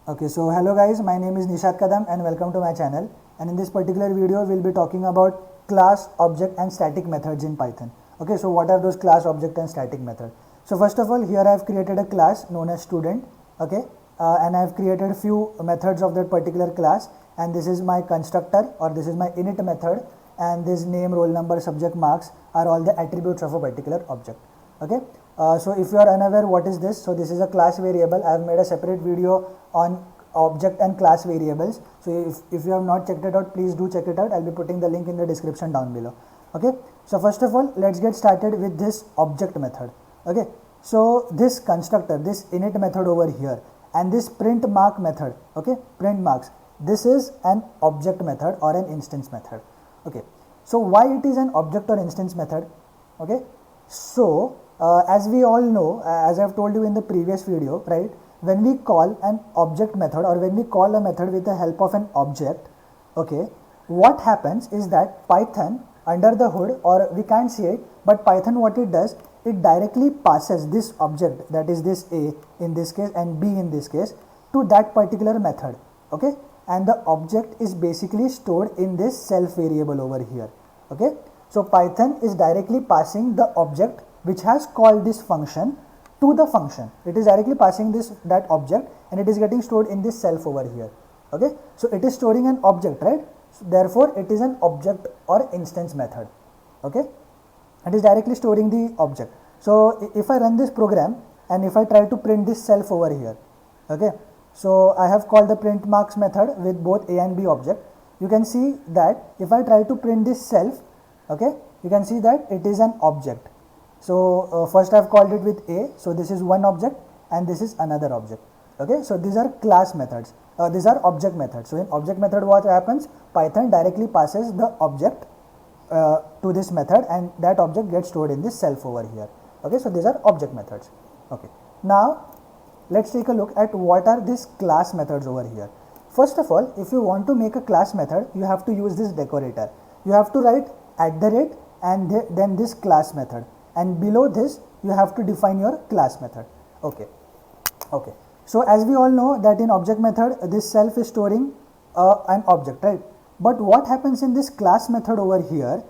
Okay, so hello guys, my name is Nishad Kadam and welcome to my channel. And in this particular video, we'll be talking about class, object and static methods in Python. Okay, so what are those class, object and static method? So first of all, here I have created a class known as student. Okay, and I have created a few methods of that particular class, and this is my constructor or this is my init method, and this name, roll number, subject, marks are all the attributes of a particular object. Okay, so if you are unaware what is this, so this is a class variable. I have made a separate video on object and class variables, so if you have not checked it out, please do check it out. I'll be putting the link in the description down below. Okay, so first of all, let's get started with this object method. Okay, so this constructor, this init method over here, and this print mark method, okay, print marks, this is an object method or an instance method. Okay, so why it is an object or instance method? Okay, so as we all know, as I have told you in the previous video, right, when we call an object method or when we call a method with the help of an object, okay, what happens is that Python under the hood, or we can't see it, but Python what it does, it directly passes this object, that is this A in this case and B in this case, to that particular method. Okay, and the object is basically stored in this self variable over here. Okay, so Python is directly passing the object which has called this function to the function. It is directly passing that object and it is getting stored in this self over here. Okay, so it is storing an object, right? So therefore it is an object or instance method. Okay, it is directly storing the object. So if I run this program and if I try to print this self over here, okay, so I have called the print marks method with both A and B object. You can see that if I try to print this self, okay, you can see that it is an object. So first I have called it with A, so this is one object and this is another object. Okay, so these are class methods, these are object methods. So in object method what happens, Python directly passes the object to this method and that object gets stored in this self over here. Okay, so these are object methods. Okay, now let's take a look at what are these class methods over here. First of all, if you want to make a class method, you have to use this decorator. You have to write @ and then this class method, and below this you have to define your class method. Okay, okay, so as we all know that in object method this self is storing an object, right? But what happens in this class method over here,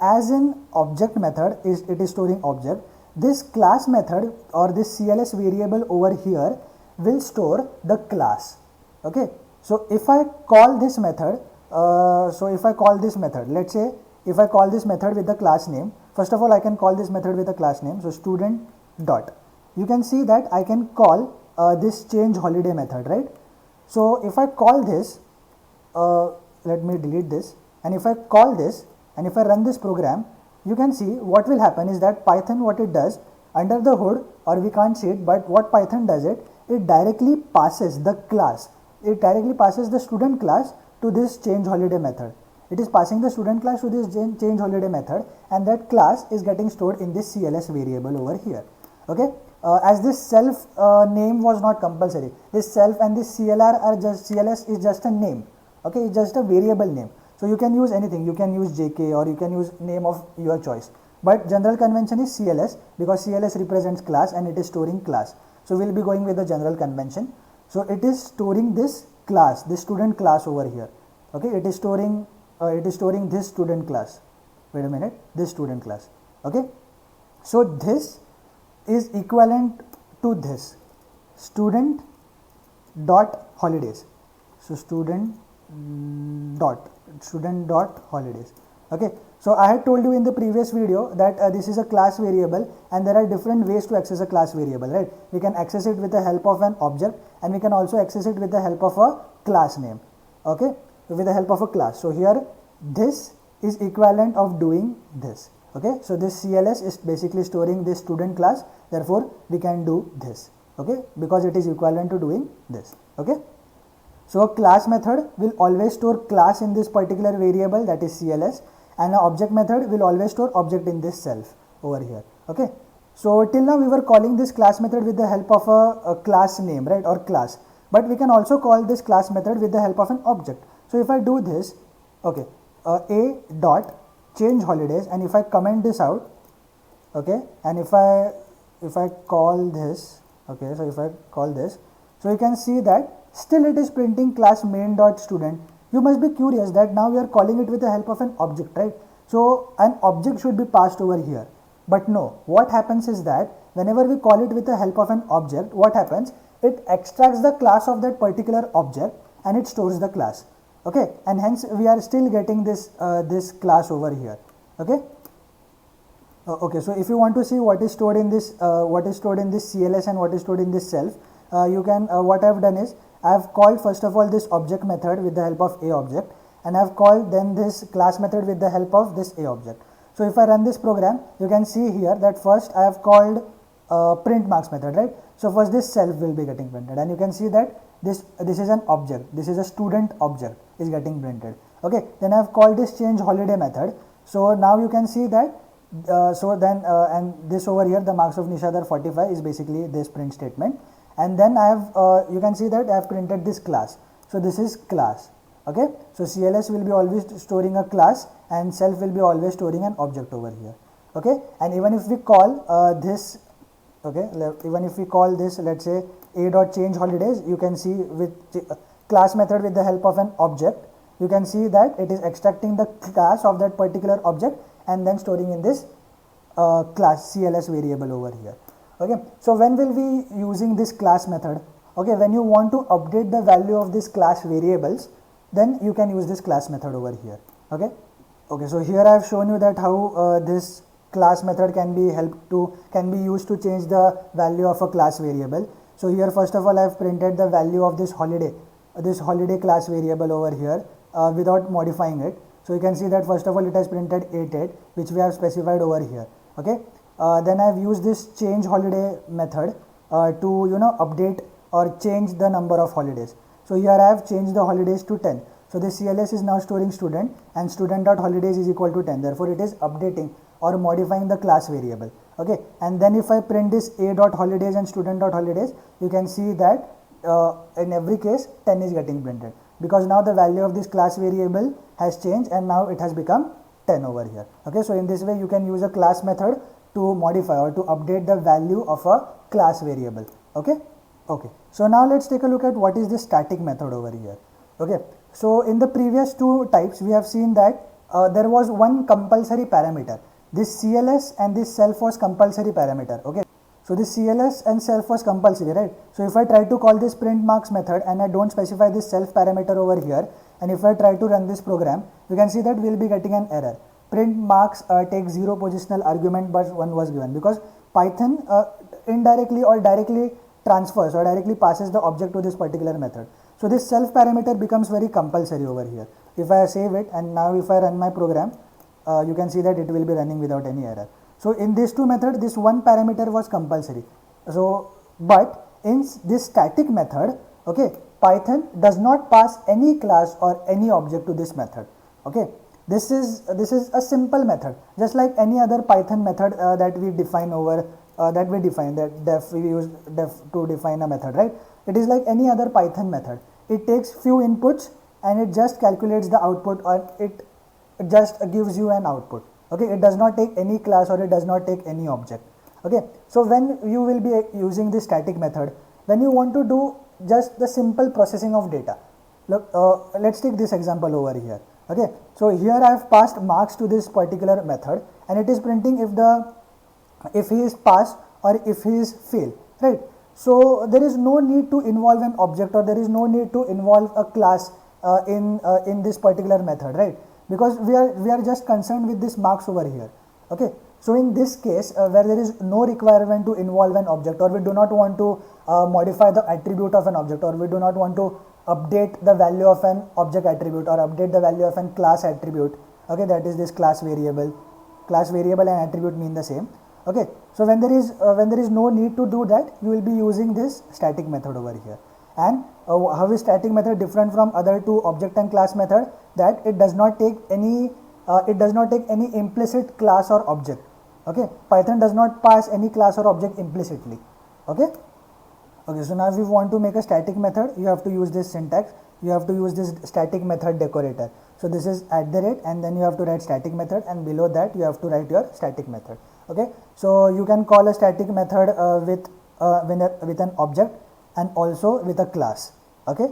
as in object method it is storing object, this class method or this CLS variable over here will store the class. Okay, so if I call this method, let's say if I call this method with the class name, first of all I can call this method with a class name, so student dot, you can see that I can call this change holiday method, right? So if I call this, let me delete this, and if I call this and if I run this program, you can see what will happen is that Python what it does under the hood, or we can't see it, but what Python does, it directly passes the class, it directly passes the student class to this change holiday method. It is passing the student class to this change holiday method, and that class is getting stored in this CLS variable over here. Okay, as this self name was not compulsory, this self and this CLS is just a name. Okay, it's just a variable name. So you can use anything, you can use JK or you can use name of your choice, but general convention is CLS because CLS represents class and it is storing class. So we'll be going with the general convention. So it is storing this class, this student class over here. Okay, it is storing this student class. Wait a minute, this student class. Okay, so this is equivalent to this student dot holidays. So student dot holidays. Okay, so I had told you in the previous video that this is a class variable and there are different ways to access a class variable, right? We can access it with the help of an object and we can also access it with the help of a class name. Okay, with the help of a class. So here this is equivalent of doing this. Okay, so this CLS is basically storing this student class, therefore we can do this. Okay, because it is equivalent to doing this. Okay, so a class method will always store class in this particular variable, that is CLS, and an object method will always store object in this self over here. Okay, so till now we were calling this class method with the help of a class name, right, or class, but we can also call this class method with the help of an object. So if I do this, okay, a dot change holidays, and if I comment this out, okay, and if I call this, okay, so if I call this, so you can see that still it is printing class main dot student. You must be curious that now we are calling it with the help of an object, right? So an object should be passed over here. But no, what happens is that whenever we call it with the help of an object, what happens? It extracts the class of that particular object and it stores the class. Okay, and hence we are still getting this this class over here. Okay. Okay, so if you want to see what is stored in this CLS and what is stored in this self, you can what I have done is I have called first of all this object method with the help of a object, and I have called then this class method with the help of this a object. So if I run this program, you can see here that first I have called print marks method, right? So first this self will be getting printed, and you can see that this is an object, this is a student object is getting printed. Okay, then I have called this change holiday method. So now you can see that and this over here, the marks of Nishad are 45 is basically this print statement, and then I have you can see that I have printed this class. So this is class. Okay, so CLS will be always storing a class and self will be always storing an object over here. Okay, and even if we call this, okay, even if we call this, let's say a dot change holidays, you can see with class method with the help of an object, you can see that it is extracting the class of that particular object and then storing in this class CLS variable over here. Okay, so when will we using this class method? Okay, when you want to update the value of this class variables, then you can use this class method over here. Okay, okay, so here I have shown you that how this class method can be used to change the value of a class variable. So here first of all I have printed the value of this holiday class variable over here without modifying it. So you can see that first of all it has printed 88, which we have specified over here. Okay, then I have used this change holiday method to update or change the number of holidays. So here I have changed the holidays to 10. So this CLS is now storing student, and student.holidays is equal to 10. Therefore it is updating or modifying the class variable. Okay, and then if I print this a.holidays and student.holidays, you can see that in every case 10 is getting printed, because now the value of this class variable has changed and now it has become 10 over here. Okay, so in this way you can use a class method to modify or to update the value of a class variable. Okay, okay, so now let's take a look at what is the static method over here. Okay, so in the previous two types we have seen that there was one compulsory parameter. This CLS and this self was compulsory parameter. Okay, so this CLS and self was compulsory, right? So if I try to call this print marks method and I don't specify this self parameter over here, and if I try to run this program, you can see that we will be getting an error. Print marks takes 0 positional argument but 1 was given, because Python indirectly or directly transfers or directly passes the object to this particular method. So this self parameter becomes very compulsory over here. If I save it and now if I run my program, you can see that it will be running without any error. So in these two methods, this one parameter was compulsory. So but in this static method, okay, Python does not pass any class or any object to this method. Okay, this is a simple method, just like any other Python method that we define over we use def to define a method, right? It is like any other Python method. It takes few inputs and it just calculates the output, or it just gives you an output. Okay, it does not take any class or it does not take any object. Okay, so when you will be using this static method, when you want to do just the simple processing of data, look, let's take this example over here. Okay, so here I have passed marks to this particular method and it is printing if he is passed or if he is fail, right? So there is no need to involve an object, or there is no need to involve a class in this particular method, right? Because we are just concerned with this marks over here. Okay, so in this case where there is no requirement to involve an object, or we do not want to modify the attribute of an object, or we do not want to update the value of an object attribute or update the value of an class attribute. Okay, that is this class variable and attribute mean the same. Okay, so when there is no need to do that, you will be using this static method over here. And how is static method different from other two object and class method? That it does not take any implicit class or object. Okay, Python does not pass any class or object implicitly. Okay, okay, so now if you want to make a static method, you have to use this syntax. You have to use this static method decorator. So this is @ and then you have to write static method, and below that you have to write your static method. Okay, so you can call a static method with an object and also with a class. Okay,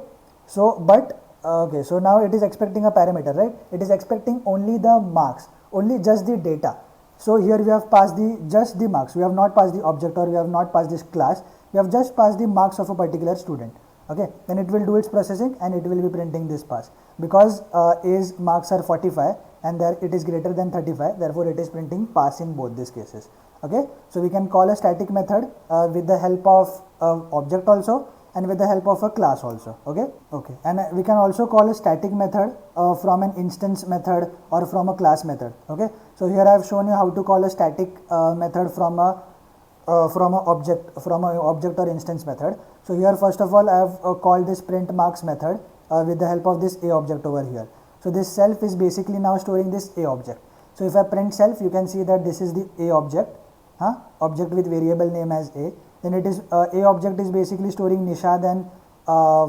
so but okay, so now it is expecting a parameter, right? It is expecting only the marks, only just the data. So here we have passed the just the marks. We have not passed the object, or we have not passed this class. We have just passed the marks of a particular student. Okay, then it will do its processing and it will be printing this pass, because A's marks are 45 and there it is greater than 35, therefore it is printing pass in both these cases. Okay, so we can call a static method with the help of object also, and with the help of a class also. Okay, and we can also call a static method from an instance method or from a class method. Okay, so here I have shown you how to call a static method from a object or instance method. So here first of all I have called this print marks method with the help of this a object over here. So this self is basically now storing this a object. So if I print self, you can see that this is the a object, object with variable name as a. Then it is a object is basically storing Nishad and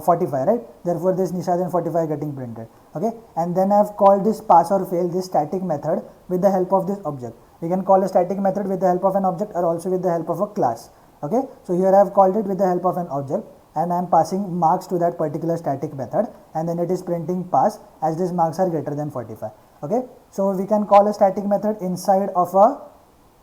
45, right? Therefore this Nishad and 45 getting printed. Okay, and then I have called this pass or fail, this static method, with the help of this object. We can call a static method with the help of an object or also with the help of a class. Okay, so here I have called it with the help of an object, and I am passing marks to that particular static method, and then it is printing pass as these marks are greater than 45. Okay, so we can call a static method inside of a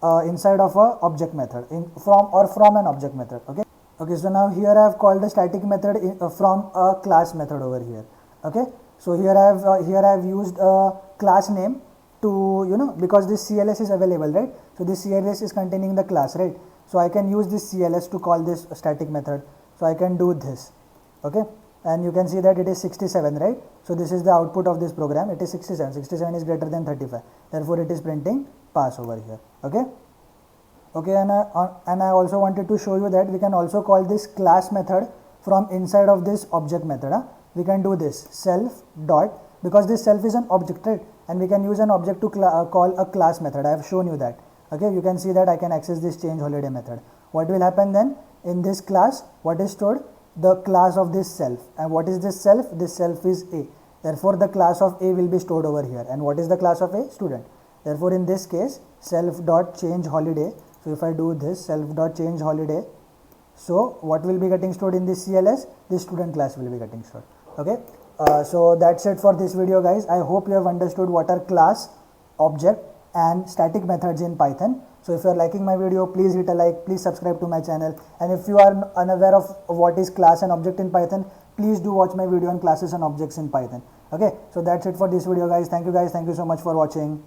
object method from an object method. Okay, so now here I have called a static method from a class method over here. Okay, so here I have used a class name to, because this CLS is available, right? So this CLS is containing the class, right? So I can use this CLS to call this static method. So I can do this. Okay, and you can see that it is 67, right? So this is the output of this program. It is 67. 67 is greater than 35. Therefore it is printing pass over here. Okay, and I also wanted to show you that we can also call this class method from inside of this object method. We can do this self dot, because this self is an object, right? And we can use an object to call a class method. I have shown you that. Okay, you can see that I can access this change holiday method. What will happen then? In this class, what is stored? The class of this self. And what is this self? This self is A. Therefore the class of A will be stored over here. And what is the class of A? Student. Therefore in this case, self dot change holiday. So if I do this self dot change holiday, so what will be getting stored in this CLS? This student class will be getting stored. Okay, so that's it for this video, guys. I hope you have understood what are class, object and static methods in Python. So if you are liking my video, please hit a like, please subscribe to my channel, and if you are unaware of what is class and object in Python, please do watch my video on classes and objects in Python. Okay, so that's it for this video, guys. Thank you so much for watching.